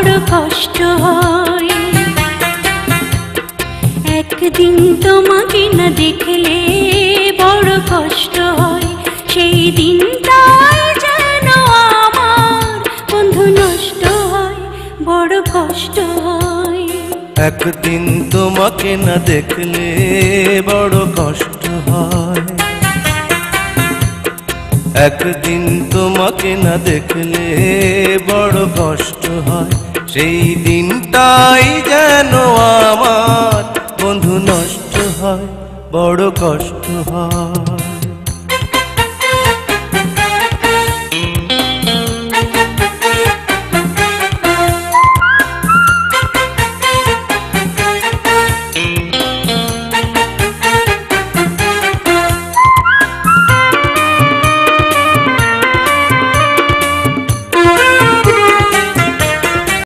বড় কষ্ট হয়। একদিন তোমাকে না দেখলে বড় কষ্ট হয়, সেই দিনটাই যেন আমার বন্ধু নষ্ট হয়, বড় কষ্ট হয়। একদিন তোমাকে না দেখলে বড় কষ্ট হয়, একদিন তোমাকে না দেখলে বড় কষ্ট হয়, সেই দিনটাই যেন আমার বন্ধু নষ্ট হয়, বড় কষ্ট হয়।